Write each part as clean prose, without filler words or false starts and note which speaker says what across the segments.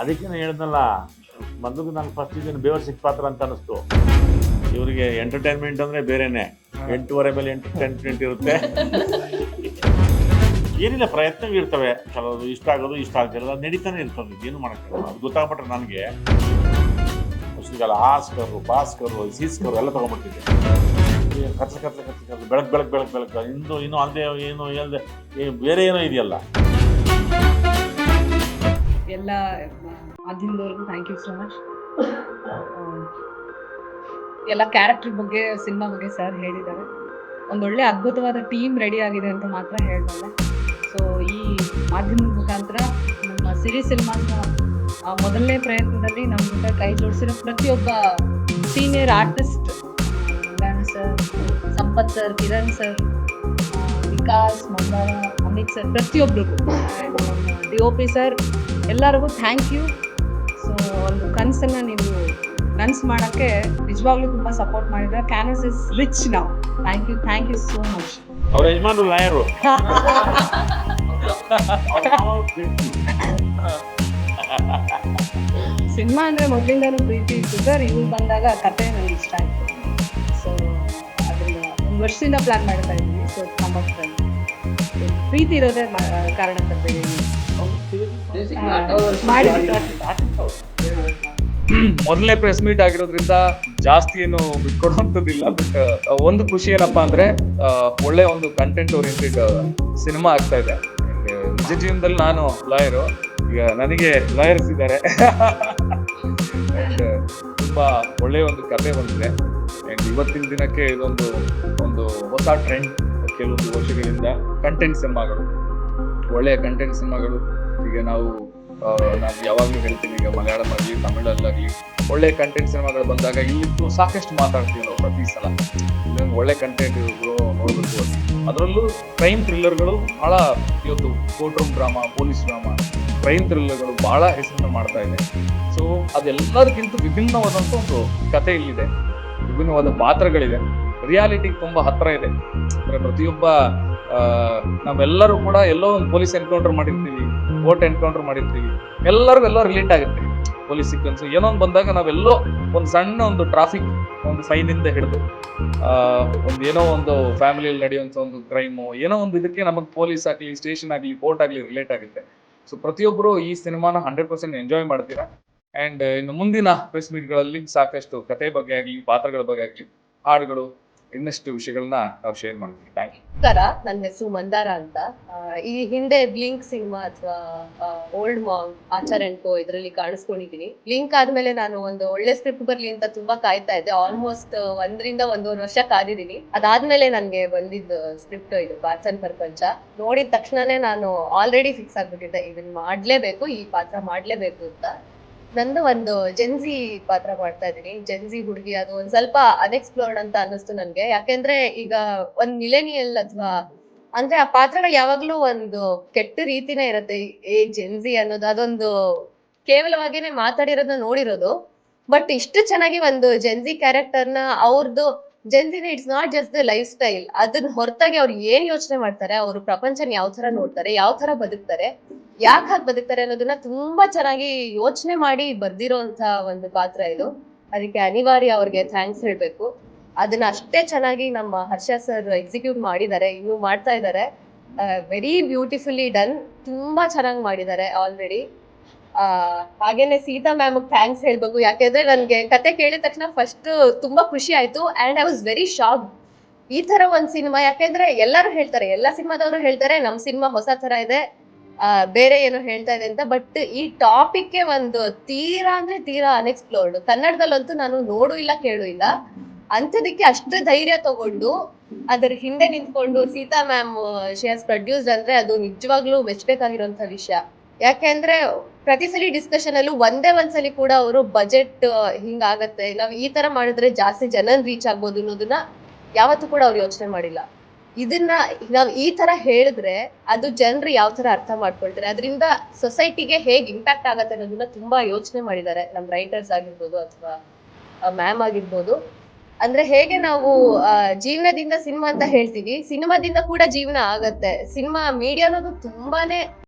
Speaker 1: ಅದಕ್ಕೆ ನಾನು ಹೇಳ್ದಲ್ಲ, ಮೊದಲು ನಾನು ಫಸ್ಟ್ ಇದನ್ನು ಬೇವರ್ಸಿಕ್ ಪಾತ್ರ ಅಂತ ಅನ್ನಿಸ್ತು. ಇವರಿಗೆ ಎಂಟರ್ಟೈನ್ಮೆಂಟ್ ಅಂದರೆ ಬೇರೆನೆ, 8:30 ಮೇಲೆ ಎಂಟರ್ಟೈನ್ಮೆಂಟ್ ಇರುತ್ತೆ. ಏನಿಲ್ಲ, ಪ್ರಯತ್ನಗಳು ಇರ್ತವೆ, ಕೆಲವರು ಇಷ್ಟ ಆಗೋದು ಇಷ್ಟ ಆಗ್ತಿರೋದು, ಅದು ನಡೀತಾನೆ ಇರ್ತದೆ, ಏನು ಮಾಡೋಕ್ಕಾಗಲ್ಲ. ಅದು ಗೊತ್ತಾಗ್ಬಿಟ್ರೆ ನನಗೆ ಅಷ್ಟೀಗಲ್ಲ ಆಸ್ಕರು ಭಾಸ್ಕರು ಸೀಸ್ಕರು ಎಲ್ಲ ತೊಗೊಂಡ್ಬಿಡ್ತಿದ್ದೆ. ಕತ್ಲೆ ಬೆಳಕು ಇನ್ನೂ ಅಲ್ಲದೆ ಏನು ಹೇಳ್ದೆ ಬೇರೆ ಏನೋ ಇದೆಯಲ್ಲ.
Speaker 2: ಎಲ್ಲ ಮಾಧ್ಯಮದವ್ರಿಗೂ ಥ್ಯಾಂಕ್ ಯು ಸೋ ಮಚ್. ಎಲ್ಲ ಕ್ಯಾರೆಕ್ಟರ್ ಬಗ್ಗೆ, ಸಿನಿಮಾ ಬಗ್ಗೆ ಸರ್ ಹೇಳಿದ್ದಾರೆ. ಒಂದೊಳ್ಳೆ ಅದ್ಭುತವಾದ ಟೀಮ್ ರೆಡಿ ಆಗಿದೆ ಅಂತ ಮಾತ್ರ ಹೇಳ್ಬಲ್ಲೆ. ಸೊ ಈ ಮಾಧ್ಯಮದ ಮುಖಾಂತರ ನಮ್ಮ ಸಿರಿ ಸಿನಿಮಾಸ್ನ ಮೊದಲನೇ ಪ್ರಯತ್ನದಲ್ಲಿ ನಮ್ಮ ಜೊತೆ ಕೈ ಜೋಡಿಸಿರೋ ಪ್ರತಿಯೊಬ್ಬ ಸೀನಿಯರ್ ಆರ್ಟಿಸ್ಟ್, ಮಂಗಾನ sir, Sampath sir, Kiran sir, Vikas, Mandara, Amith sir, ಪ್ರತಿಯೊಬ್ಬರಿಗೂ, DOP ಸರ್, ಎಲ್ಲರಿಗೂ ಥ್ಯಾಂಕ್ ಯು. ಸೊ ಒಂದು ಕನಸನ್ನು ನೀವು ನನಸು ಮಾಡೋಕ್ಕೆ ನಿಜವಾಗ್ಲೂ ತುಂಬ ಸಪೋರ್ಟ್ ಮಾಡಿದ್ರೆ. ಕ್ಯಾನ್ವಸ್ ಇಸ್ ರಿಚ್ ನಾವು. Thank you so much.
Speaker 1: ಅವ್ರ ಯಜಮಾನರು ಲಾಯರು.
Speaker 2: ಸಿನಿಮಾ ಅಂದರೆ ಮೊದಲಿಂದನೂ ಪ್ರೀತಿ ಇತ್ತು ಸರ್. ಇವ್ರು ಬಂದಾಗ ಕತೆ ನನಗೆ ಇಷ್ಟ ಆಯಿತು. ಸೊ ಅದರಿಂದ ಒಂದು ವರ್ಷದಿಂದ ಪ್ಲ್ಯಾನ್ ಮಾಡ್ತಾ ಇದ್ವಿ. ಸೊ ನಮ್ಮ ಪ್ರೀತಿ ಇರೋದೇ ಕಾರಣ ತಪ್ಪೇಳಿ
Speaker 3: ಮೊದಲನೇ ಪ್ರೆಸ್ ಮೀಟ್ ಆಗಿರೋದ್ರಿಂದ ಜಾಸ್ತಿ ಏನು ಬಿಟ್ಕೊಡುವಂಥದ್ದಿಲ್ಲ. ಬಟ್ ಒಂದು ಖುಷಿ ಏನಪ್ಪಾ ಅಂದ್ರೆ ಒಳ್ಳೆ ಒಂದು ಕಂಟೆಂಟ್ ಓರಿಯೆಂಟೆಡ್ ಸಿನಿಮಾ ಆಗ್ತಾ ಇದೆ. ನಿಜ ಜೀವನದಲ್ಲಿ ನಾನು ಲಾಯರು, ಈಗ ನನಗೆ ಲಾಯರ್ಸ್ ಇದ್ದಾರೆ. ತುಂಬಾ ಒಳ್ಳೆಯ ಒಂದು ಕತೆ ಬಂದಿದೆ. ಅಂಡ್ ಇವತ್ತಿನ ದಿನಕ್ಕೆ ಇದೊಂದು ಹೊಸ ಟ್ರೆಂಡ್. ಕೆಲವೊಂದು ವರ್ಷಗಳಿಂದ ಕಂಟೆಂಟ್ ಸಿನಿಮಾಗಳು, ಒಳ್ಳೆಯ ಕಂಟೆಂಟ್ ಸಿನಿಮಾಗಳು. ಈಗ ನಾನು ಯಾವಾಗಲೂ ಹೇಳ್ತೀನಿ, ಈಗ ಮಲಯಾಳಂ ಆಗಲಿ ತಮಿಳಲ್ಲಾಗಲಿ ಒಳ್ಳೆ ಕಂಟೆಂಟ್ ಸಿನಿಮಾಗಳು ಬಂದಾಗ ಇಲ್ಲಿತ್ತು ಸಾಕಷ್ಟು ಮಾತಾಡ್ತೀವಿ ನಾವು ಪ್ರತಿ ಸಲ. ಒಳ್ಳೆ ಕಂಟೆಂಟ್ ನೋಡಬೇಕು. ಅದರಲ್ಲೂ ಕ್ರೈಮ್ ಥ್ರಿಲ್ಲರ್ಗಳು ಭಾಳ ಇವತ್ತು court room drama, police drama, crime ಥ್ರಿಲ್ಲರ್ಗಳು ಭಾಳ ಹೆಸರನ್ನು ಮಾಡ್ತಾ ಇದೆ. ಸೊ ಅದೆಲ್ಲರಿಗಿಂತ ವಿಭಿನ್ನವಾದಂಥ ಒಂದು ಕತೆ ಇಲ್ಲಿದೆ, ವಿಭಿನ್ನವಾದ ಪಾತ್ರಗಳಿದೆ, ರಿಯಾಲಿಟಿಗೆ ತುಂಬ ಹತ್ತಿರ ಇದೆ. ಅಂದರೆ ಪ್ರತಿಯೊಬ್ಬ ನಾವೆಲ್ಲರೂ ಕೂಡ ಎಲ್ಲೋ ಒಂದು ಪೊಲೀಸ್ ಎನ್ಕೌಂಟರ್ ಮಾಡಿರ್ತೀವಿ, ಕೋರ್ಟ್ ಎನ್ಕೌಂಟರ್ ಮಾಡಿರ್ತೀವಿ, ಎಲ್ಲರಿಗೂ ಎಲ್ಲ ರಿಲೇಟ್ ಆಗುತ್ತೆ. ಪೊಲೀಸ್ ಸೀಕ್ವೆನ್ಸು ಏನೋ ಒಂದು ಬಂದಾಗ ನಾವೆಲ್ಲೋ ಒಂದು ಸಣ್ಣ ಒಂದು ಟ್ರಾಫಿಕ್ ಒಂದು ಫೈನಿಂದ ಹಿಡಿದು ಏನೋ ಒಂದು ಫ್ಯಾಮಿಲಿಯಲ್ಲಿ ನಡೆಯುವಂಥ ಒಂದು ಕ್ರೈಮು, ಏನೋ ಒಂದು ಇದಕ್ಕೆ ನಮಗೆ ಪೊಲೀಸ್ ಆಗಲಿ, ಸ್ಟೇಷನ್ ಆಗಲಿ, ಕೋರ್ಟ್ ಆಗಲಿ ರಿಲೇಟ್ ಆಗುತ್ತೆ. ಸೊ ಪ್ರತಿಯೊಬ್ಬರು ಈ ಸಿನಿಮಾನ 100% ಎಂಜಾಯ್ ಮಾಡ್ತೀರಾ. ಆ್ಯಂಡ್ ಇನ್ನು ಮುಂದಿನ ಪ್ರೆಸ್ ಮೀಟ್ಗಳಲ್ಲಿ ಸಾಕಷ್ಟು ಕತೆ ಬಗ್ಗೆ ಆಗಲಿ, ಪಾತ್ರಗಳ ಬಗ್ಗೆ ಆಗಲಿ, ಹಾಡುಗಳು, ಇನ್ನಷ್ಟು ವಿಷಯಗಳನ್ನ ನಾವು ಶೇರ್ ಮಾಡ್ತೀವಿ. Thank you.
Speaker 4: ನನ್ನ ಹೆಸರು ಮಂದಾರ ಅಂತ. ಈ ಹಿಂದೆ ಬ್ಲಿಂಕ್ ಸಿನಿಮಾ ಅಥವಾ Old Monk, Achar and Co ಇದರಲ್ಲಿ ಕಾಣಿಸ್ಕೊಂಡಿದ್ದೀನಿ. ಬ್ಲಿಂಕ್ ಆದ್ಮೇಲೆ ನಾನು ಒಂದು ಒಳ್ಳೆ ಸ್ಕ್ರಿಪ್ಟ್ ಬರ್ಲಿ ಅಂತ ತುಂಬಾ ಕಾಯ್ತಾ ಇದ್ದೆ. ಆಲ್ಮೋಸ್ಟ್ 1 ರಿಂದ 1.5 ವರ್ಷ ಕಾದಿದ್ದೀನಿ. ಅದಾದ್ಮೇಲೆ ನನ್ಗೆ ಬಂದಿದ್ದು ಸ್ಕ್ರಿಪ್ಟ್ ಇದು ಪಾರ್ಸನ್ ಪ್ರಪಂಚ. ನೋಡಿದ ತಕ್ಷಣನೇ ನಾನು ಆಲ್ರೆಡಿ ಫಿಕ್ಸ್ ಆಗ್ಬಿಟ್ಟಿದ್ದೆ, ಇದನ್ನ ಮಾಡ್ಲೇಬೇಕು, ಈ ಪಾತ್ರ ಮಾಡ್ಲೇಬೇಕು ಅಂತ. ನಂದು ಒಂದು ಜೆನ್ಸಿ ಪಾತ್ರ ಮಾಡ್ತಾ ಇದ್ದೀನಿ. ಜೆನ್ಸಿ ಹುಡುಗಿ, ಅದು ಒಂದ್ ಸ್ವಲ್ಪ ಅನ್ಎಕ್ಸ್ಪ್ಲೋರ್ಡ್ ಅಂತ ಅನ್ನಿಸ್ತು ನನ್ಗೆ. ಯಾಕೆಂದ್ರೆ ಈಗ ಒಂದ್ ಮಿಲೇನಿಯಲ್ ಅಥವಾ ಅಂದ್ರೆ ಆ ಪಾತ್ರಗಳು ಯಾವಾಗ್ಲೂ ಒಂದು ಕೆಟ್ಟ ರೀತಿನೇ ಇರುತ್ತೆ. ಈ ಜೆನ್ಸಿ ಅನ್ನೋದು ಅದೊಂದು ಕೇವಲವಾಗಿನೇ ಮಾತಾಡಿರೋದನ್ನ ನೋಡಿರೋದು. ಬಟ್ ಇಷ್ಟು ಚೆನ್ನಾಗಿ ಒಂದು ಜೆನ್ಸಿ ಕ್ಯಾರೆಕ್ಟರ್ನ ಅವ್ರದ್ದು ಜೆನ್ಸಿನ it's not just the lifestyle, ಅದನ್ನ ಹೊರತಾಗಿ ಅವ್ರು ಏನ್ ಯೋಚನೆ ಮಾಡ್ತಾರೆ, ಅವ್ರ ಪ್ರಪಂಚನ ಯಾವ ತರ ನೋಡ್ತಾರೆ, ಯಾವ ತರ ಬದುಕ್ತಾರೆ, ಯಾಕೆ ಹಾಗೆ ಬದುಕ್ತಾರೆ ಅನ್ನೋದನ್ನ ತುಂಬಾ ಚೆನ್ನಾಗಿ ಯೋಚನೆ ಮಾಡಿ ಬರ್ದಿರೋಂತ ಒಂದು ಪಾತ್ರ ಇದು. ಅದಕ್ಕೆ ಅನಿವಾರ್ಯ ಅವ್ರಿಗೆ ಥ್ಯಾಂಕ್ಸ್ ಹೇಳ್ಬೇಕು. ಅದನ್ನ ಅಷ್ಟೇ ಚೆನ್ನಾಗಿ ನಮ್ಮ ಹರ್ಷ ಸರ್ ಎಕ್ಸಿಕ್ಯೂಟ್ ಮಾಡಿದ್ದಾರೆ, ಇನ್ನೂ ಮಾಡ್ತಾ ಇದ್ದಾರೆ. ವೆರಿ ಬ್ಯೂಟಿಫುಲಿ ಡನ್, ತುಂಬಾ ಚೆನ್ನಾಗಿ ಮಾಡಿದ್ದಾರೆ ಆಲ್ರೆಡಿ. ಹಾಗೇನೆ ಸೀತಾ ಮ್ಯಾಮ್ ಥ್ಯಾಂಕ್ಸ್ ಹೇಳ್ಬೇಕು. ಯಾಕೆಂದ್ರೆ ನನ್ಗೆ ಕತೆ ಕೇಳಿದ ತಕ್ಷಣ ಫಸ್ಟ್ ತುಂಬಾ ಖುಷಿ ಆಯ್ತು. And I was very shock. ಈ ತರ ಒಂದ್ ಸಿನಿಮಾ, ಯಾಕೆಂದ್ರೆ ಎಲ್ಲರೂ ಹೇಳ್ತಾರೆ, ಎಲ್ಲಾ ಸಿನಿಮಾದವರು ಹೇಳ್ತಾರೆ ನಮ್ ಸಿನಿಮಾ ಹೊಸ ತರ ಇದೆ, ಬೇರೆ ಏನೋ ಹೇಳ್ತಾ ಇದೆ ಅಂತ. ಬಟ್ ಈ ಟಾಪಿಕ್ ಒಂದು ತೀರಾ ಅಂದ್ರೆ ತೀರಾ ಅನ್ಎಕ್ಸ್ಪ್ಲೋರ್ಡ್. ಕನ್ನಡದಲ್ಲಂತೂ ನಾನು ನೋಡು ಇಲ್ಲ ಕೇಳು ಇಲ್ಲ. ಅಂಥದಕ್ಕೆ ಅಷ್ಟು ಧೈರ್ಯ ತಗೊಂಡು ಅದ್ರ ಹಿಂದೆ ನಿಂತ್ಕೊಂಡು Sita ma'am she has produced ಅಂದ್ರೆ ಅದು ನಿಜವಾಗ್ಲೂ ಮೆಚ್ಚಬೇಕಾಗಿರುವಂತ ವಿಷಯ. ಯಾಕೆಂದ್ರೆ ಪ್ರತಿ ಸಲ ಡಿಸ್ಕಷನ್ ಅಲ್ಲೂ ಒಂದ್ಸಲಿ ಕೂಡ ಅವರು ಬಜೆಟ್ ಹಿಂಗಾಗತ್ತೆ, ನಾವ್ ಈ ತರ ಮಾಡಿದ್ರೆ ಜಾಸ್ತಿ ಜನನ್ ರೀಚ್ ಆಗ್ಬೋದು ಅನ್ನೋದನ್ನ ಯಾವತ್ತೂ ಕೂಡ ಅವ್ರು ಯೋಚನೆ ಮಾಡಿಲ್ಲ. ಇದನ್ನ ನಾವ್ ಈ ತರ ಹೇಳಿದ್ರೆ ಅದು ಜನರು ಯಾವ ತರ ಅರ್ಥ ಮಾಡ್ಕೊಳ್ತಾರೆ, ಅದರಿಂದ ಸೊಸೈಟಿಗೆ ಹೇಗ್ ಇಂಪ್ಯಾಕ್ಟ್ ಆಗತ್ತೆ ಅನ್ನೋದನ್ನ ತುಂಬಾ ಯೋಚನೆ ಮಾಡಿದ್ದಾರೆ ನಮ್ ರೈಟರ್ಸ್ ಆಗಿರ್ಬೋದು ಅಥವಾ ಮ್ಯಾಮ್ ಆಗಿರ್ಬೋದು. ಅಂದ್ರೆ ಹೇಗೆ ನಾವು ಜೀವನದಿಂದ ಸಿನಿಮಾ ಅಂತ ಹೇಳ್ತೀವಿ, ಸಿನಿಮಾದಿಂದ ಕೂಡ ಜೀವನ ಆಗತ್ತೆ. ಸಿನಿಮಾ ಮೀಡಿಯಾ ಅನ್ನೋದು ತುಂಬಾನೇ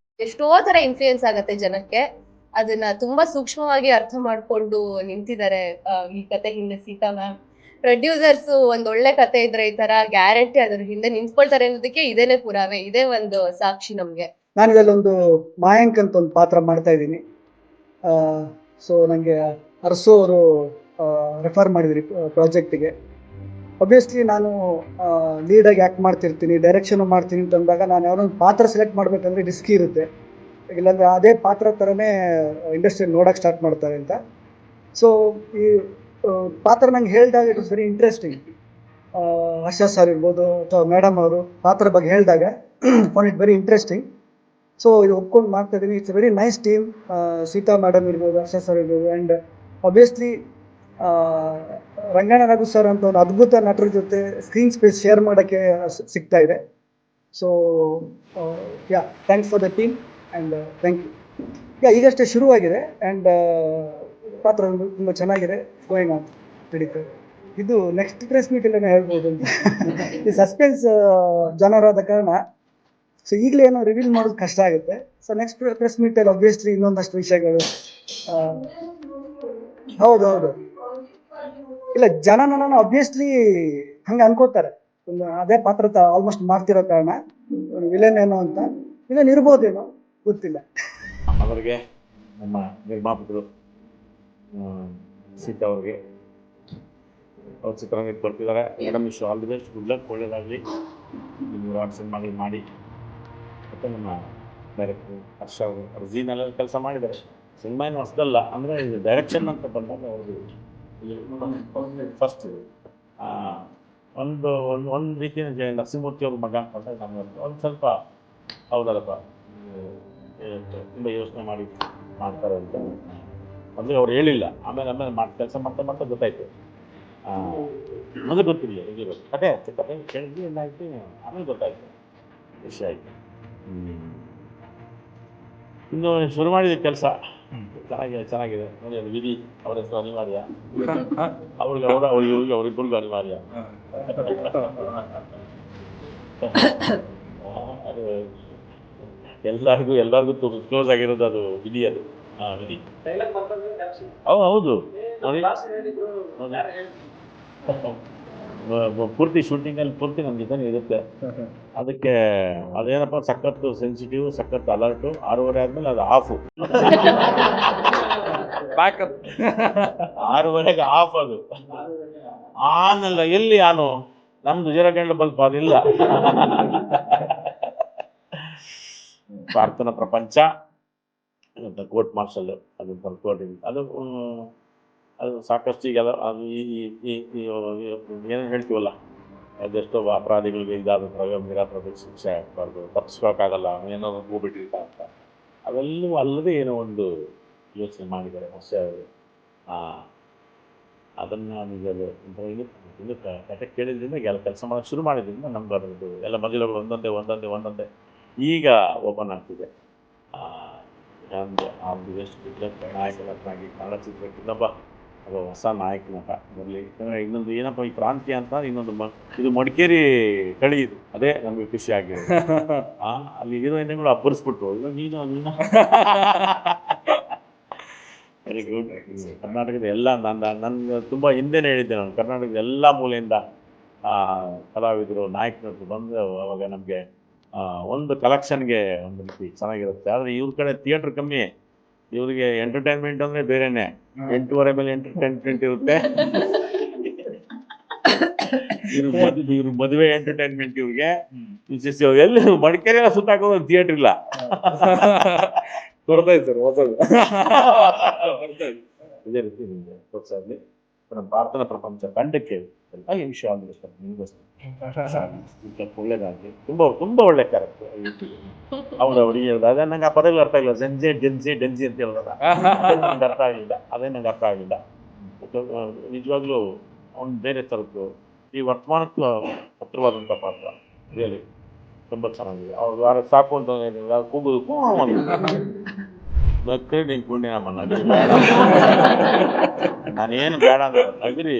Speaker 4: ಎಷ್ಟೋ ತರ ಇನ್ಫ್ಲೂಯೆನ್ಸ್ ಆಗತ್ತೆ ಜನಕ್ಕೆ. ಅದನ್ನ ತುಂಬಾ ಸೂಕ್ಷ್ಮವಾಗಿ ಅರ್ಥ ಮಾಡ್ಕೊಂಡು ನಿಂತಿದ್ದಾರೆ ಈ ಕತೆ ಹಿಂದೆ ಸೀತಾ ಮ್ಯಾಮ್. ಪ್ರೊಡ್ಯೂಸರ್ಸ್ ಒಂದ್ ಒಳ್ಳೆ ಕತೆ ಇದ್ರೆ ಈ ತರ ಗ್ಯಾರಂಟಿ ಅದ್ರ ಹಿಂದೆ ನಿಂತ್ಕೊಳ್ತಾರೆ ಅನ್ನೋದಕ್ಕೆ ಇದೇನೆ ಪುರಾವೆ, ಇದೇ ಒಂದು ಸಾಕ್ಷಿ ನಮ್ಗೆ.
Speaker 5: ನಾನು ಇದರಲ್ಲೊಂದು ಮಾಯಾಂಕ್ ಅಂತ ಒಂದು ಪಾತ್ರ ಮಾಡ್ತಾ ಇದ್ದೀನಿ. ಸೊ ನನಗೆ ಅರಸು ಅವರು ರೆಫರ್ ಮಾಡಿದ್ರಿ ಪ್ರಾಜೆಕ್ಟಿಗೆ. ಒಬ್ವಿಯಸ್ಲಿ ನಾನು ಲೀಡಾಗಿ ಆ್ಯಕ್ಟ್ ಮಾಡ್ತಿರ್ತೀನಿ, ಡೈರೆಕ್ಷನ್ ಮಾಡ್ತೀನಿ ಅಂತಂದಾಗ ನಾನು ಯಾವ್ದೋ ಒಂದು ಪಾತ್ರ ಸೆಲೆಕ್ಟ್ ಮಾಡಬೇಕಂದ್ರೆ ರಿಸ್ಕಿ ಇರುತ್ತೆ. ಇಲ್ಲಾಂದರೆ ಅದೇ ಪಾತ್ರ ಥರನೇ ಇಂಡಸ್ಟ್ರಿಯಲ್ಲಿ ನೋಡೋಕ್ಕೆ ಸ್ಟಾರ್ಟ್ ಮಾಡ್ತಾರೆ ಅಂತ. ಸೊ ಈ ಪಾತ್ರ ನಂಗೆ ಹೇಳಿದಾಗ it is very interesting. Asha sir ಇರ್ಬೋದು ಅಥವಾ ಮೇಡಮ್ ಅವರು ಪಾತ್ರ ಬಗ್ಗೆ ಹೇಳಿದಾಗ for it very interesting. So ಇದು ಒಪ್ಕೊಂಡು ಮಾಡ್ತಾ ಇದ್ದೀನಿ. It's very nice team. Sita madam ಇರ್ಬೋದು, ಆಶಾ ಸರ್ ಇರ್ಬೋದು, and obviously Ranganna Raghu sir ಅಂತ ಒಂದು ಅದ್ಭುತ ನಟರ ಜೊತೆ ಸ್ಕ್ರೀನ್ ಸ್ಪೇಸ್ ಶೇರ್ ಮಾಡೋಕ್ಕೆ ಸಿಗ್ತಾ ಇದೆ. So yeah, thanks for the team and thank you. Yeah, ಈಗಷ್ಟೇ ಶುರುವಾಗಿದೆ ಆ್ಯಂಡ್ ಪಾತ್ರ ತುಂಬ ಚೆನ್ನಾಗಿದೆ, ಗೋಯಿಂಗ್ ಆನ್ ನಡೀತದೆ. ಇದು ನೆಕ್ಸ್ಟ್ ಪ್ರೆಸ್ ಮೀಟಲ್ಲೇ ಹೇಳ್ಬೋದು ಅಂತ. ಈ ಸಸ್ಪೆನ್ಸ್ ಜನರಾದ ಕಾರಣ ಸೊ ಈಗಲೇ ಏನೋ ರಿವೀಲ್ ಮಾಡೋದು ಕಷ್ಟ ಆಗುತ್ತೆ. ಸೊ ನೆಕ್ಸ್ಟ್ ಪ್ರೆಸ್ ಮೀಟಲ್ಲಿ ಆಬ್ವಿಯಸ್ಲಿ ಇನ್ನೊಂದಷ್ಟು ವಿಷಯಗಳು. ಹೌದು ಇಲ್ಲ, ಜನ ನನ್ನನ್ನು ಆಬ್ವಿಯಸ್ಲಿ ಹಂಗೆ ಅನ್ಕೋತಾರೆ. ಒಂದು ಅದೇ ಪಾತ್ರ ಆಲ್ಮೋಸ್ಟ್ ಮಾಡ್ತಿರೋ ಕಾರಣ ವಿಲನ್ ಏನೋ ಅಂತ. ವಿಲನ್ ಇರ್ಬೋದೇನೋ ಗೊತ್ತಿಲ್ಲ.
Speaker 1: ಅವರಿಗೆ ನಮ್ಮ ನಿರ್ಮಾಪಕರು ಸೀತಾ ಅವ್ರಿಗೆ ಅವ್ರ ಚಿತ್ರರಂಗ ಬರ್ತಿದ್ದಾರೆ. ಮೇಡಮ್ ಇಷ್ಟು all the best, good luck, ಒಳ್ಳೇದಾಗಲಿ. ನೀವು ರಾಡ್ ಸಿನಿಮಾಗಳು ಮಾಡಿ. ಮತ್ತು ನಮ್ಮ ಡೈರೆಕ್ಟ್ರು ಹರ್ಷ ಅವರು ಅರ್ಜಿನಲ್ಲಿ ಕೆಲಸ ಮಾಡಿದ್ದಾರೆ. ಸಿನಿಮಾ ಏನು ಹೊಸದಲ್ಲ, ಅಂದರೆ ಇದು ಡೈರೆಕ್ಷನ್ ಅಂತ ಬಂದಾಗ ಅವರು ಫಸ್ಟ್ ಒಂದು ರೀತಿಯ ನರಸಿಂಹಮೂರ್ತಿ ಅವ್ರ ಮಗ ಅಂತಂದರೆ ನಮಗೆ ಒಂದು ಸ್ವಲ್ಪ ಹೌದಲ್ಲಪ್ಪ ತುಂಬ ಯೋಚನೆ ಮಾಡಿ ಮಾಡ್ತಾರೆ ಅಂತ ಮೊದಲು ಅವ್ರು ಹೇಳಿಲ್ಲ. ಆಮೇಲೆ ಕೆಲಸ ಮಾಡ್ತಾ ಗೊತ್ತಾಯ್ತು. ಮೊದಲು ಗೊತ್ತಿಲ್ಲ ಹೇಗಿರೋ ಕತೆ ಕೇಳಿದ್ವಿ, ಏನಾಯ್ತು ಆಮೇಲೆ ಗೊತ್ತಾಯ್ತು ವಿಷಯ ಆಯಿತು. ಇನ್ನು ಶುರು ಮಾಡಿದ ಕೆಲಸ ಚೆನ್ನಾಗಿದೆ ನೋಡಿ. ಅದು ವಿಧಿ ಅವ್ರ ಹೆಸರು ಅನಿವಾರ್ಯ, ಅವ್ರಿಬ್ಬರಿಗೂ ಅನಿವಾರ್ಯ. ಅದು ಎಲ್ಲರಿಗೂ ಕ್ಲೋಸ್ ಆಗಿರೋದು ಅದು ವಿಧಿ. ಅದು ವಿಧಿ ಹೌದು ನೋಡಿ. ಪೂರ್ತಿ ಶೂಟಿಂಗಲ್ಲಿ ಪೂರ್ತಿ ನಮ್ಮ ಜೊತೆ ಇರುತ್ತೆ. ಅದಕ್ಕೆ ಅದೇನಪ್ಪ ಸಖತ್ತು ಸೆನ್ಸಿಟಿವ್, ಸಖತ್ತು ಅಲರ್ಟು. 6:30 ಆದಮೇಲೆ ಅದು ಆಫು. 6:30ಗೆ ಆಫ್. ಅದು ಆನಲ್ಲ, ಎಲ್ಲಿ ಆನು ನಮ್ದು 0 ಗಂಟೆ ಬಲ್ಪ್ ಅದಿಲ್ಲ. ಪ್ರಾರ್ಥನಾ ಪ್ರಪಂಚ ಕೋರ್ಟ್ ಮಾರ್ಷಲ್ ಅದು ಬರ್ಕೋಟಿಂಗ್ ಅದು ಸಾಕಷ್ಟು ಈಗೆಲ್ಲ ಅದು ಏನೇನು ಹೇಳ್ತೀವಲ್ಲ, ಅದೆಷ್ಟೋ ಅಪರಾಧಿಗಳಿಗೆ ಇದಾದ ನಿರಾಪರಾಧ ಶಿಕ್ಷೆ ಆಗ್ಬಾರ್ದು, ತಪ್ಪಿಸ್ಕೋಕ್ಕಾಗಲ್ಲ, ಏನೋ ಹೋಗ್ಬಿಟ್ಟಿರ್ತ ಅಂತ. ಅವೆಲ್ಲವೂ ಅಲ್ಲದೆ ಏನೋ ಒಂದು ಯೋಚನೆ ಮಾಡಿದ್ದಾರೆ ಹೊಸ. ಅದನ್ನು ನಿಜವೇ ಇನ್ನು ಕತೆ ಕೇಳಿದ್ರಿಂದ ಎಲ್ಲ ಕೆಲಸ ಮಾಡೋಕ್ಕೆ ಶುರು ಮಾಡಿದ್ರಿಂದ ನಮ್ಗೆ ಅದರದ್ದು ಎಲ್ಲ ಮಧ್ಯಗಳು ಒಂದೊಂದೇ ಈಗ ಓಪನ್ ಆಗ್ತಿದೆ. ನಾಯಕನಾಗಿ ಕನ್ನಡ ಚಿತ್ರಕ್ಕೆ ಇನ್ನೊಬ್ಬ ಹೊಸ ನಾಯಕ ನಟ ಬರಲಿ. ಇನ್ನೊಂದು ಏನಪ್ಪ ಈ ಕ್ರಾಂತಿ ಅಂತ ಇನ್ನೊಂದು ಇದು ಮಡಿಕೇರಿ ಕಳಿ, ಇದು ಅದೇ ನಮಗೆ ಖುಷಿ ಆಗಿದೆ. ಅಲ್ಲಿ ಹೀರೋಯಿನ್ಗಳು ಅಬ್ಬರಿಸ್ಬಿಟ್ರು, ನೀನು ವೆರಿ ಗುಡ್. ಕರ್ನಾಟಕದ ಎಲ್ಲ ನನ್ನ ತುಂಬ ಹಿಂದೆನೇ ಹೇಳಿದ್ದೆ ನಾನು, ಕರ್ನಾಟಕದ ಎಲ್ಲ ಮೂಲೆಯಿಂದ ಕಲಾವಿದರು ನಾಯಕರು ಬಂದು ಅವಾಗ ನಮಗೆ ಒಂದು ಕಲೆಕ್ಷನ್ಗೆ ಒಂದು ರೀತಿ ಚೆನ್ನಾಗಿರುತ್ತೆ. ಆದರೆ ಇವ್ರ ಕಡೆ ಥಿಯೇಟ್ರ್ ಕಮ್ಮಿ, ಇವ್ರಿಗೆ ಎಂಟರ್ಟೈನ್ಮೆಂಟ್ ಅಂದರೆ ಬೇರೆನೆ. 8:30 ಮೇಲೆ ಎಂಟರ್ಟೈನ್ಮೆಂಟ್ ಇರುತ್ತೆ. ಇವ್ರ ಮದುವೆ ಎಂಟರ್ಟೈನ್ಮೆಂಟ್ ಇವ್ರಿಗೆ. ಎಲ್ಲಿ ಮಡಿಕೇರಿ ಎಲ್ಲ ಸುತ್ತಾಕೋದು ಥಿಯೇಟ್ರ್ ಇಲ್ಲ.
Speaker 3: ಕೊಡ್ತಾಯಿತ್ತು ಸರ್ ಹೊಸದು.
Speaker 1: ಇದೇ ರೀತಿ ನಿಮಗೆ ಪ್ರೋತ್ಸಾಹಲಿ ನಮ್ಮ ಪ್ರಾರ್ಥನಾ ಪ್ರಪಂಚ ತಂಡಕ್ಕೆ ಎಲ್ಲ ವಿಷಯ ಆಗಿರುತ್ತೆ. ನಿಮಗೋಸ್ಕರ ಒಳ್ಳೇದಾಗಲಿ. ತುಂಬ ಒಳ್ಳೆ ಕ್ಯಾರೆಕ್ಟರ್. ಹೌದು, ಅವ್ರಿಗೆ ಹೇಳಿದ ಅದೇ ನಂಗೆ ಆ ಪದಗಳು ಅರ್ಥ ಆಗಿಲ್ಲ. ಡೆನ್ಸಿ ಅಂತ ಹೇಳಿದಾಗ ನಂಗೆ ಅರ್ಥ ಆಗಲಿಲ್ಲ. ಅದೇ ನಂಗೆ ಅರ್ಥ ಆಗಿಲ್ಲ. ನಿಜವಾಗ್ಲೂ ಅವ್ನು ಬೇರೆ ಥರದ್ದು ಈ ವರ್ತಮಾನಕ್ಕೂ ಹತ್ತಿರವಾದಂಥ ಪಾತ್ರ. ರಿಯಲಿ ತುಂಬ ಚೆನ್ನಾಗಿದೆ. ಅವ್ರು ಯಾರು ಸಾಕು ಅಂತ ಕೂಗು ನಕ್ಕರೆ ನೀನು ಪುಣ್ಯನಮ್ಮ, ನಗರಿ ಬೇಡ, ನಾನೇನು ಬೇಡ ಅಂದ್ರೆ ನಗರಿ.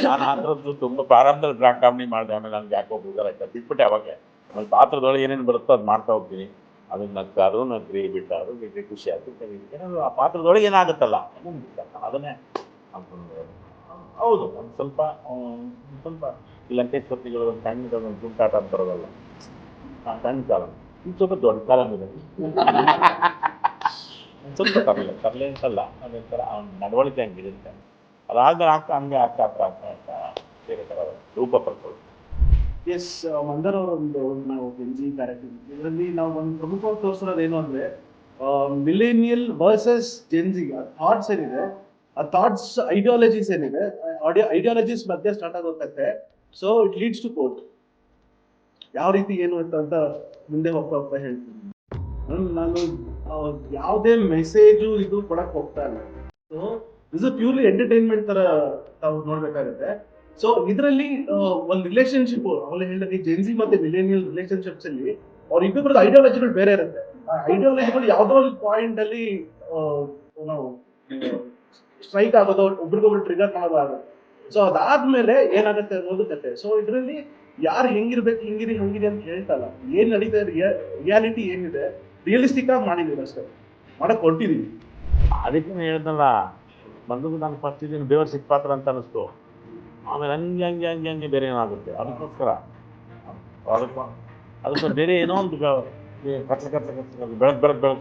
Speaker 1: ನಾನು ಆ ಥರದ್ದು ತುಂಬ ಪ್ರಾರಂಭದಲ್ಲಿ ಕಾಮಿಡಿ ಮಾಡಿದೆ. ಆಮೇಲೆ ನನಗೆ ಯಾಕೋ ಬೇಜಾರಾಯ್ತು, ಬಿಟ್ಬಿಟ್ಟೆ. ಅವಾಗ ನನ್ನ ಪಾತ್ರದೊಳಗೆ ಏನೇನು ಬರುತ್ತೋ ಅದು ಮಾಡ್ತಾ ಹೋಗ್ತೀನಿ. ಅದನ್ನ ನಕ್ಕಾದ್ರು ನಗ್ರಿ ಬಿಟ್ಟಾದ್ರು ಬಿಟ್ಟರೆ ಖುಷಿ ಆಗುತ್ತೆ ಏನಾದ್ರು ಆ ಪಾತ್ರದೊಳಗೆ ಏನಾಗುತ್ತಲ್ಲ ಅದನ್ನೇ ಅನ್ಕೊಂಡು ಹೌದು ಒಂದು ಸ್ವಲ್ಪ ಈ ಲಂಕೇಶ್ವರ್ತಿಗಳು ಒಂದು ಸಣ್ಣ ತುಂಟಾಟ ಅಂತ ಬರೋದಲ್ಲ ಸಣ್ಣ ಕಾಲ ಇದು ಸ್ವಲ್ಪ ದೊಡ್ಡ ಕಾಲ ಇದೆ ಸ್ವಲ್ಪ ತರಲೆ ಅಂತಲ್ಲ ಅದೊಂಥರ ಅವ್ನ ನಡವಳಿಕೆ ಹಂಗಿರುತ್ತೆ ಅದಾದ್ಮೇಲೆ ಹಂಗೆ ಆಗ್ತಾ ಬೇರೆ ಥರ ರೂಪ ಪಡ್ಕೊಳ್ಳಿ.
Speaker 6: ಎಸ್ ಮಂದರ್ ಅವರ ಒಂದು ನಾವು ಬೆಂಜಿ ಕ್ಯಾರೆಕ್ಟರ್ ಇದರಲ್ಲಿ ನಾವು ಒಂದು ಪ್ರಮುಖವಾಗಿ ತೋರಿಸಿರೋದು ಏನು ಅಂದ್ರೆ ಮಿಲೇನಿಯಲ್ ವರ್ಸಸ್ ಜೆನ್ಜಿ ಥಾಟ್ಸ್ ಏನಿದೆ ಆ ಥಾಟ್ಸ್ ಐಡಿಯಾಲಜೀಸ್ ಏನಿದೆ ಐಡಿಯಾಲಜೀಸ್ ಮಧ್ಯೆ ಸ್ಟಾರ್ಟ್ ಆಗೋಗುತ್ತೆ. So it leads to court ಯಾವ ರೀತಿ ಏನು ಅಂತ ಮುಂದೆ ಹೋಗ್ತಾ ಹೇಳ್ತೀನಿ. ನಾನು ಯಾವುದೇ ಮೆಸೇಜು ಇದು ಕೊಡಕ್ ಹೋಗ್ತಾ ಇಲ್ಲ. ಸೊ ದಿಸ್ ಪ್ಯೂರ್ಲಿ ಎಂಟರ್ಟೈನ್ಮೆಂಟ್ ತರ ತಾವು ನೋಡ್ಬೇಕಾಗುತ್ತೆ. ಸೊ ಇದರಲ್ಲಿ ಒಂದು ರಿಲೇಶನ್ಶಿಪ್ ಅವಳು ಹೇಳಿದ್ರೆ ಜೆನ್ಸಿ ಮತ್ತೆ ಮಿಲೇನಿಯಲ್ ರಿಲೇಶನ್ಶಿಪ್ಸ್ ಅಲ್ಲಿ ಅವ್ರ ಇಬ್ಬರದ ಐಡಿಯಾಲಜಿಗಳು ಬೇರೆ ಇರುತ್ತೆ. ಆ ಐಡಿಯಾಲಜಿಗಳು ಯಾವ್ದೋ ಒಂದು ಪಾಯಿಂಟ್ ಅಲ್ಲಿ ಸ್ಟ್ರೈಕ್ ಆಗೋದು ಒಬ್ರಿಗೊಬ್ರು ಟ್ರಿಗರ್ ಮಾಡೋದಾಗುತ್ತೆ. ಸೊ ಅದಾದ್ಮೇಲೆ ಏನಾಗುತ್ತೆ ಅನ್ನೋದು ಕತೆ. ಸೊ ಇದರಲ್ಲಿ ಯಾರು ಹೆಂಗಿರ್ಬೇಕು ಹಂಗಿರಿ ಅಂತ ಹೇಳ್ತಲ್ಲ, ಏನ್ ನಡೀತಾ ರಿಯಾಲಿಟಿ ಏನಿದೆ ರಿಯಲಿಸ್ಟಿಕ್ ಆಗಿ ಮಾಡಿದೀವಿ ಅಷ್ಟೇ, ಮಾಡಕ್ ಹೊರಟಿದೀವಿ.
Speaker 1: ಅದಕ್ಕೆ ಹೇಳಿದ್ನಲ್ಲ ಬಂದು ನಾನು ಫಸ್ಟ್ ಇದೀನಿ ಬೇವರ್ ಸಿಕ್ಕ ಪಾತ್ರ ಅಂತ ಅನಿಸ್ತು. ಆಮೇಲೆ ಹಂಗೆ ಬೇರೆ ಏನಾಗುತ್ತೆ ಅದಕ್ಕೋಸ್ಕರ ಅದಕ್ಕೆ ಬೇರೆ ಏನೋ ಒಂದು ಕತ್ಲ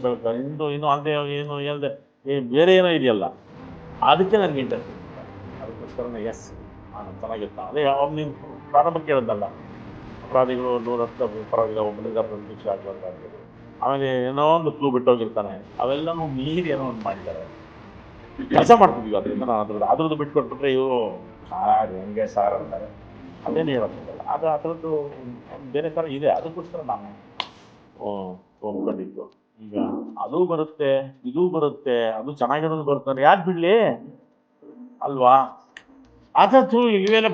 Speaker 1: ಬೆಳಕು ಇನ್ನೂ ಅಂದೆ ಏನು ಹೇಳ್ದೆ ಬೇರೆ ಏನೋ ಇದೆಯಲ್ಲ ಅದಕ್ಕೆ ನನಗೆ ಇಂಟ್ರೆಸ್ಟ್. ಅದಕ್ಕೋಸ್ಕರ ಎಸ್ ಚೆನ್ನಾಗಿರ್ತಾನೆ. ಅದೇ ಅವಾಗ ನೀನು ಪ್ರಾರಂಭಕ್ಕೆ ಹೇಳಿದ್ನಲ್ಲ ಅಪರಾಧಿಗಳು 110 ಪರವಾಗಿಲ್ಲ ಒಬ್ಬರಿಂದ ಪ್ರತಿಷ್ಠೆ ಆಗ್ಬೇಕಾಗ್ತದೆ. ಆಮೇಲೆ ಏನೋ ಒಂದು ಕ್ಲೂ ಬಿಟ್ಟೋಗಿರ್ತಾನೆ, ಅವೆಲ್ಲನೂ ಮೀರಿ ಏನೋ ಒಂದು ಮಾಡಿದ್ದಾರೆ. ಕೆಲಸ ಮಾಡ್ತಿದ್ವಿ ಅದರಿಂದ ನಾನು ಅದ್ರದ್ದು ಬಿಟ್ಕೊಟ್ಬಿಟ್ರೆ ಇವರು ಹೆಂಗೆ ಸಾರ್ ಅಂತಾರೆ, ಅದೇನು ಹೇಳೋಕ್ಕಾಗಲ್ಲ. ಅದು ಅದರದ್ದು ಬೇರೆ ಥರ ಇದೆ. ಅದಕ್ಕೋಸ್ಕರ ನಾನು ಒಪ್ಕೊಂಡಿದ್ದು. ಈಗ ಅದು ಬರುತ್ತೆ ಇದು ಬರುತ್ತೆ, ಅದು ಚೆನ್ನಾಗಿರೋದು ಬರ್ತಾರೆ, ಯಾಕೆ ಬಿಡ್ಲಿ ಅಲ್ವಾ? ಅದೂ ಇವೆಲ್ಲ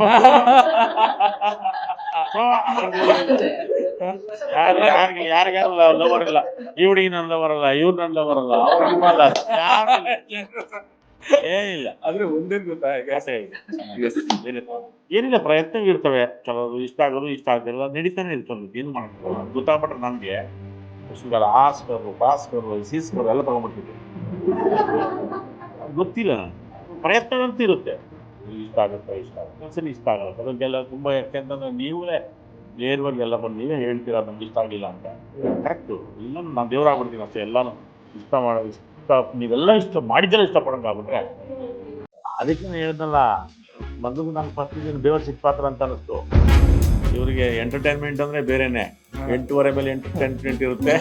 Speaker 1: ಯಾರಿಗಾರು ಲವರ್ ಇಲ್ಲ, ಈ ಹುಡುಗಿ ನನ್ನ ಲವರ್ ಅಲ್ಲ, ಇವ್ರು ನನ್ನ ಲವರ್ ಅಲ್ಲ, ಏನಿಲ್ಲ.
Speaker 3: ಆದ್ರೆ ಒಂದೇ
Speaker 1: ಏನಿಲ್ಲ ಪ್ರಯತ್ನ ಇರ್ತವೆ. ಕೆಲವರು ಇಷ್ಟ ಆಗೋದು ಇಷ್ಟ ಆಗ್ತಿಲ್ಲ ನಡೀತಾನೆ ಇರ್ತದೆ. ಏನು ಮಾಡ್ತಾರೆ ಗೊತ್ತಾಗ್ಬಿಟ್ರೆ ನಮಗೆ ಆಸ್ಕರು ಬಾಸ್ಕರು ಸೀಸ್ಕರು ಎಲ್ಲ ತಗೊಂಡ್ಬಿಡ್ತಿದ್ವಿ. ಗೊತ್ತಿಲ್ಲ ಪ್ರಯತ್ನ ಅಂತ ಇರುತ್ತೆ. ಇಷ್ಟ ಆಗುತ್ತೆ ಒಂದ್ಸರಿ ಇಷ್ಟ ಆಗಲ್ಲ. ಅದಕ್ಕೆಲ್ಲ ತುಂಬ ಯಾಕೆಂತಂದ್ರೆ ನೀವೇ ನೇರವಾಗಿ ಎಲ್ಲ ಬಂದು ನೀವೇ ಹೇಳ್ತೀರಾ ನಮ್ಗೆ ಇಷ್ಟ ಆಗಲಿಲ್ಲ ಅಂತ. ಕರೆಕ್ಟು. ಇಲ್ಲ ನಾನು ದೇವರಾಗ್ಬಿಡ್ತೀನಿ ಅಷ್ಟೇ. ಎಲ್ಲನೂ ಇಷ್ಟ ನೀವೆಲ್ಲ ಇಷ್ಟ ಮಾಡಿದ್ದೆಲ್ಲ ಇಷ್ಟಪಡೋಂಗಾಗ್ಬಿಟ್ರೆ ಅದಕ್ಕೆ ನಾನು ಹೇಳ್ದಲ್ಲ ಬಂದು ನಾನು ಫಸ್ಟ್ ಇದೀನಿ ಬೇವರ್ ಸಿಕ್ಕ ಪಾತ್ರ ಅಂತ ಅನಿಸ್ತು. ಇವರಿಗೆ ಎಂಟರ್ಟೈನ್ಮೆಂಟ್ ಅಂದರೆ ಬೇರೆನೆ. 8:30 ಮೇಲೆ ಎಂಟರ್ಟೈನ್ಮೆಂಟ್ ಇರುತ್ತೆ.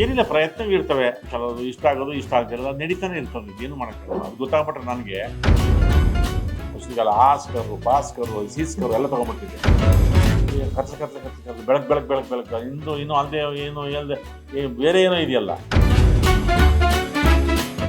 Speaker 1: ಏನಿಲ್ಲ ಪ್ರಯತ್ನ ಇರ್ತವೆ. ಕೆಲವರು ಇಷ್ಟ ಆಗೋದು ಇಷ್ಟ ಆಗ್ತಿರಲ್ಲ ನಡೀತಾನೆ ಇರ್ತದೆ. ಏನು ಮಾಡೋಕ್ಕಾಗಲ್ಲ. ಅದು ಗೊತ್ತಾಗ್ಬಿಟ್ರೆ ನನಗೆ ಆಸ್ಕರು ಬಾಸ್ಕರು ಸೀಸ್ಕರು ಎಲ್ಲ ತಗೊಂಡ್ಬಿಡ್ತಿದ್ದೆ. ಬೆಳಕು ಇನ್ನೂ ಅಂದೆ ಏನು ಹೇಳ್ದೆ ಬೇರೆ ಏನೋ ಇದೆಯಲ್ಲ